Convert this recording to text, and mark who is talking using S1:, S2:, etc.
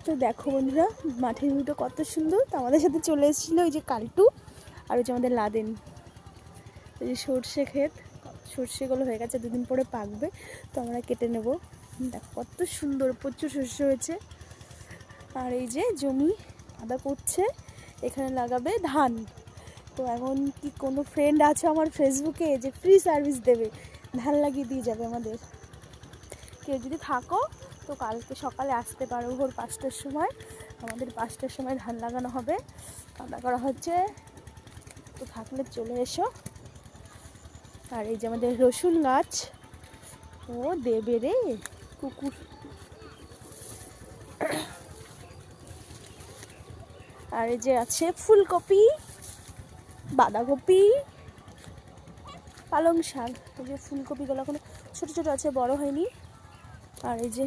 S1: তো দেখো বন্ধুরা, মাঠের ভিউটা কত সুন্দর। তো আমাদের সাথে চলে এসেছিলো ওই যে কালটু আর ওই যে আমাদের লাদেন। এই যে সর্ষে ক্ষেত, সর্ষেগুলো হয়ে গেছে, দুদিন পরে পাকবে, তো আমরা কেটে নেব। দেখো কত সুন্দর, প্রচুর সর্ষে হয়েছে। আর এই যে জমি আদা করছে, এখানে লাগাবে ধান। তো এখন কি কোনো ফ্রেন্ড আছে আমার ফেসবুকে যে ফ্রি সার্ভিস দেবে, ধান লাগিয়ে দিয়ে যাবে আমাদের? কেউ যদি থাকো তো কালকে সকালে আসতে পারো, ভোর 5টার সময়। আমাদের 5টার সময় ধান লাগানো হবে, কাদা করা হচ্ছে, তো থাকলে চলে এসো। আর এই যে আমাদের রসুন গাছ, ও দেবে রে কুকুর। আর এই যে আছে ফুলকপি, বাঁধাকপি, পালং শাক। এই যে ফুলকপিগুলো এখনো ছোটো ছোটো আছে, বড় হয়নি। আর এই যে